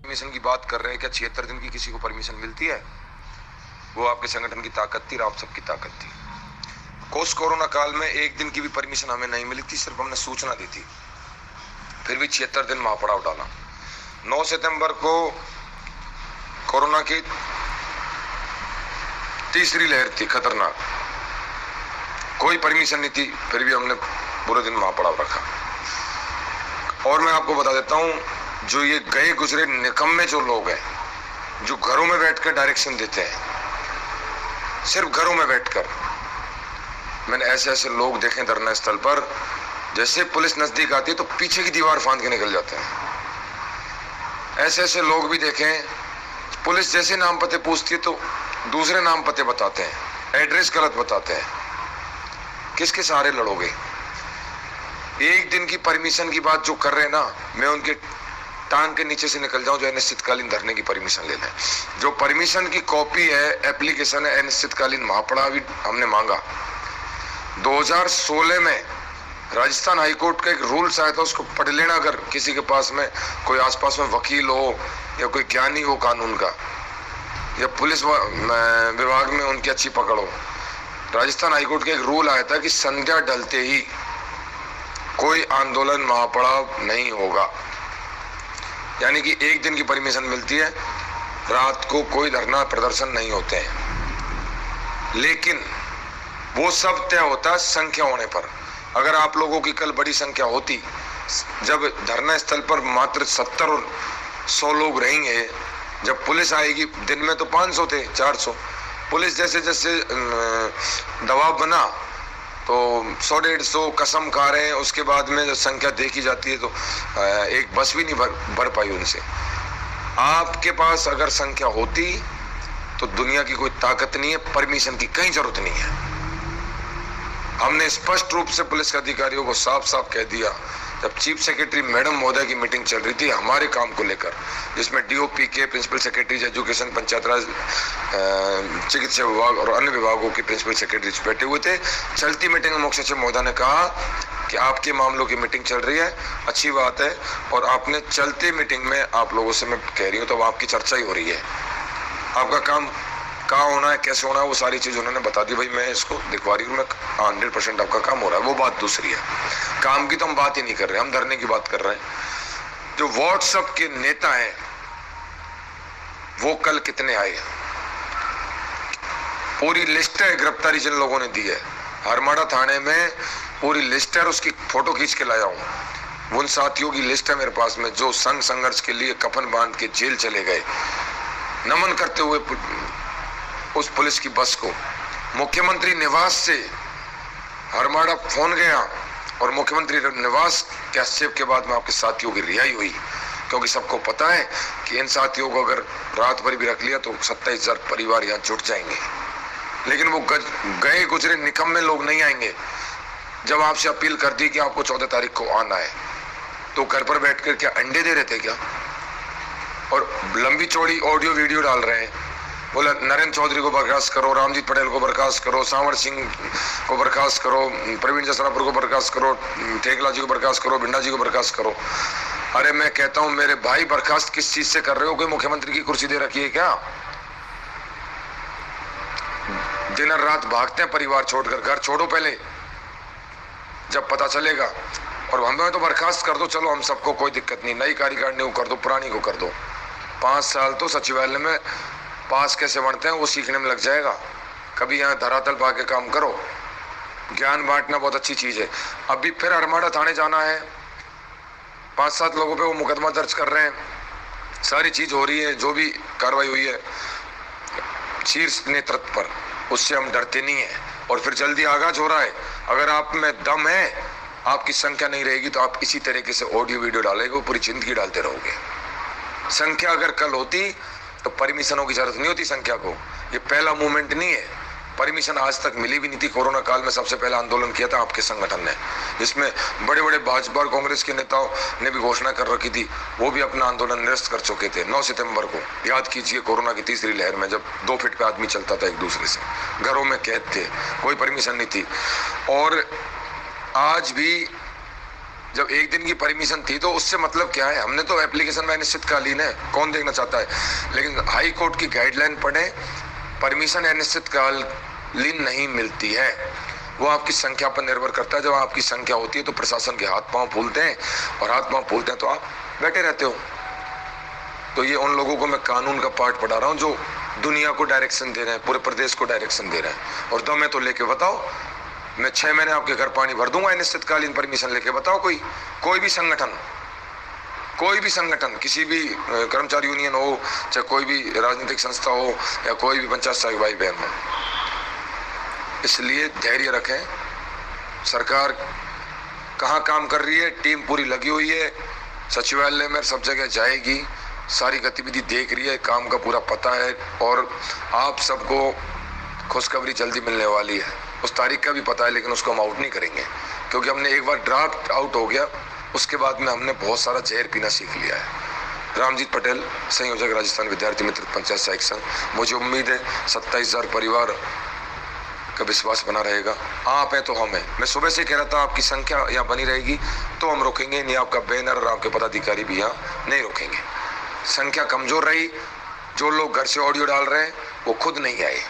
Permission की बात कर रहे हैं, क्या 76 दिन की किसी को परमिशन मिलती है? वो आपके संगठन की ताकत थी, आप सबकी ताकत थी। कोरोना काल में एक दिन की भी परमिशन हमें नहीं मिली थी, सिर्फ हमने सूचना दी थी, फिर भी 76 दिन महापड़ाव डाला। 9 सितंबर को कोरोना की तीसरी लहर थी, खतरनाक, कोई परमिशन नहीं थी, फिर भी हमने पूरे दिन महापड़ाव रखा। और मैं आपको बता देता हूं, जो ये गए गुजरे निकम्मे जो लोग हैं, जो घरों में बैठकर डायरेक्शन देते हैं, सिर्फ घरों में बैठकर, मैंने ऐसे ऐसे लोग देखे धरना स्थल पर, जैसे पुलिस नजदीक आती है तो पीछे की दीवार फांद के निकल जाते हैं। ऐसे ऐसे लोग भी देखे, पुलिस जैसे नाम पते पूछती है तो दूसरे नाम पते बताते हैं, एड्रेस गलत बताते हैं। किसके सहारे लड़ोगे? एक दिन की परमिशन की बात जो कर रहे हैं ना, मैं उनके टांग के नीचे से निकल जाऊं जो अनिश्चितकालीन धरने की परमिशन ले लें। जो परमिशन की कॉपी है, एप्लीकेशन है, अनिश्चितकालीन महापड़ाव भी हमने मांगा। 2016 में राजस्थान हाईकोर्ट का एक रूल्स आया था, उसको पढ़ लेना अगर किसी के पास में कोई आसपास में वकील हो या कोई ज्ञानी हो कानून का, या पुलिस विभाग में उनकी अच्छी पकड़ हो। राजस्थान हाईकोर्ट का एक रूल आया था कि संध्या ढलते ही कोई आंदोलन महापड़ाव नहीं होगा, यानी कि एक दिन की परमिशन मिलती है, रात को कोई धरना प्रदर्शन नहीं होते हैं। लेकिन वो सब तय होता है संख्या होने पर। अगर आप लोगों की कल बड़ी संख्या होती, जब धरना स्थल पर मात्र 70 और 100 लोग रहेंगे, जब पुलिस आएगी, दिन में तो 500 थे, 400, पुलिस जैसे जैसे दबाव बना तो 100-150 कसम खा रहे हैं। उसके बाद में जब संख्या देखी जाती है तो एक बस भी नहीं भर पाई उनसे। आपके पास अगर संख्या होती तो दुनिया की कोई ताकत नहीं है, परमिशन की कहीं जरूरत नहीं है। हमने स्पष्ट रूप से पुलिस के अधिकारियों को साफ साफ कह दिया, जब चीफ सेक्रेटरी मैडम महोदय की मीटिंग चल रही थी हमारे काम को लेकर, जिसमें डीओपी के, प्रिंसिपल सेक्रेटरी एजुकेशन, पंचायत राज, चिकित्सा विभाग और अन्य विभागों के प्रिंसिपल सेक्रेटरी बैठे हुए थे। चलती मीटिंग में मुख्य सचिव महोदय ने कहा कि आपके मामलों की मीटिंग चल रही है, अच्छी बात है, और आपने चलती मीटिंग में आप लोगों से मैं कह रही हूँ तो आपकी चर्चा ही हो रही है, आपका काम कहाँ होना है, कैसे होना है, वो सारी चीज उन्होंने बता दी। भाई मैं इसको दिखवा रही हूँ, 100% आपका काम हो रहा है, वो बात दूसरी है। काम की तो हम बात ही नहीं कर रहे, हम धरने की बात कर रहे हैं। जो व्हाट्सएप के नेता हैं वो कल कितने आए, पूरी लिस्ट है, गिरफ्तारी जिन लोगों ने दी है। हरमाड़ा थाने में पूरी लिस्ट है, उसकी फोटो खींच के लाया हूं। उन साथियों की लिस्ट है मेरे पास में जो संघ संघर्ष के लिए कफन बांध के जेल चले गए, नमन करते हुए उस पुलिस की बस को। मुख्यमंत्री निवास से हरमाड़ा फोन गया और मुख्यमंत्री निवास के हस्तक्षेप के बाद में आपके साथियों की रिहाई हुई, क्योंकि सबको पता है कि इन साथियों को अगर रात भर भी रख लिया तो 27,000 परिवार यहाँ जुट जाएंगे। लेकिन वो गए गुजरे निकम्मे लोग नहीं आएंगे। जब आपसे अपील कर दी कि आपको 14 तारीख को आना है, तो घर पर बैठकर क्या अंडे दे रहे थे क्या? और लंबी चौड़ी ऑडियो वीडियो डाल रहे हैं, बोला नरेंद्र चौधरी को बर्खास्त करो, रामजीत पटेल को बर्खास्त करो, सांवर सिंह को बर्खास्त करो, प्रवीण जसरापुर को बर्खास्त करो, ठेकला जी को बर्खास्त करो, भिंडा जी को बर्खास्त करो। अरे मैं कहता हूं मेरे भाई, बर्खास्त किस चीज से कर रहे हो? कोई मुख्यमंत्री की कुर्सी दे रखी है क्या? दिन रात भागते हैं परिवार छोड़कर, घर छोड़ो पहले, जब पता चलेगा। और हमें तो बर्खास्त कर दो, चलो हम सबको कोई दिक्कत नहीं, नई कार्यकारिणी को कर दो, पुरानी को कर दो। 5 साल तो सचिवालय में पास कैसे बढ़ते हैं वो सीखने में लग जाएगा। कभी यहाँ धरातल पा के काम करो। ज्ञान बांटना बहुत अच्छी चीज है। अभी फिर हरमाड़ा थाने जाना है, 5-7 लोगों पे वो मुकदमा दर्ज कर रहे हैं, सारी चीज हो रही है, जो भी कार्रवाई हुई है शीर्ष नेतृत्व पर, उससे हम डरते नहीं है। और फिर जल्दी आगाज हो रहा है। अगर आप में दम है, आपकी संख्या नहीं रहेगी तो आप इसी तरीके से ऑडियो वीडियो डालेंगे, पूरी जिंदगी डालते रहोगे। संख्या अगर कल होती तो परमिशनों की जरूरत नहीं होती संख्या को। ये पहला मूवमेंट नहीं है, परमिशन आज तक मिली भी नहीं थी। कोरोना काल में सबसे पहला आंदोलन किया था आपके संगठन ने, जिसमें बड़े बड़े भाजपा और कांग्रेस के नेताओं ने भी घोषणा कर रखी थी, वो भी अपना आंदोलन निरस्त कर चुके थे। 9 सितंबर को याद कीजिए, कोरोना की तीसरी लहर में, जब 2 फीट पे आदमी चलता था एक दूसरे से, घरों में कैद थे, कोई परमिशन नहीं थी। और आज भी जब एक दिन की परमिशन थी तो उससे मतलब क्या है? हमने तो एप्लीकेशन में अनिश्चितकालीन है, कौन देखना चाहता है? लेकिन हाई कोर्ट की गाइडलाइन पढ़े, परमिशन अनिश्चितकालीन नहीं मिलती है, वो आपकी संख्या पर निर्भर करता है। जब आपकी संख्या होती है तो प्रशासन के हाथ पांव फूलते हैं, और हाथ पांव फूलते हैं तो आप बैठे रहते हो। तो ये उन लोगों को मैं कानून का पाठ पढ़ा रहा हूँ जो दुनिया को डायरेक्शन दे रहे हैं, पूरे प्रदेश को डायरेक्शन दे रहे हैं। और दम है तो लेके बताओ, मैं 6 महीने आपके घर पानी भर दूंगा अनिश्चितकालीन परमिशन लेके। बताओ कोई भी संगठन, किसी भी कर्मचारी यूनियन हो, चाहे कोई भी राजनीतिक संस्था हो, या कोई भी पंचायत सहायक भाई बहन हो। इसलिए धैर्य रखें। सरकार कहाँ काम कर रही है, टीम पूरी लगी हुई है, सचिवालय में सब जगह जाएगी, सारी गतिविधि देख रही है, काम का पूरा पता है, और आप सबको खुशखबरी जल्दी मिलने वाली है। उस तारीख का भी पता है, लेकिन उसको हम आउट नहीं करेंगे, क्योंकि हमने एक बार ड्राफ्ट आउट हो गया, उसके बाद में हमने बहुत सारा जहर पीना सीख लिया है। रामजीत पटेल, संयोजक राजस्थान विद्यार्थी मित्र पंचायत सहायक संघ। मुझे उम्मीद है 27,000 परिवार का विश्वास बना रहेगा। आप हैं तो हम हैं। मैं सुबह से कह रहा था आपकी संख्या यहाँ बनी रहेगी तो हम रोकेंगे नहीं, आपका बैनर और आपके पदाधिकारी भी यहाँ नहीं रोकेंगे। संख्या कमजोर रही, जो लोग घर से ऑडियो डाल रहे हैं वो खुद नहीं आए।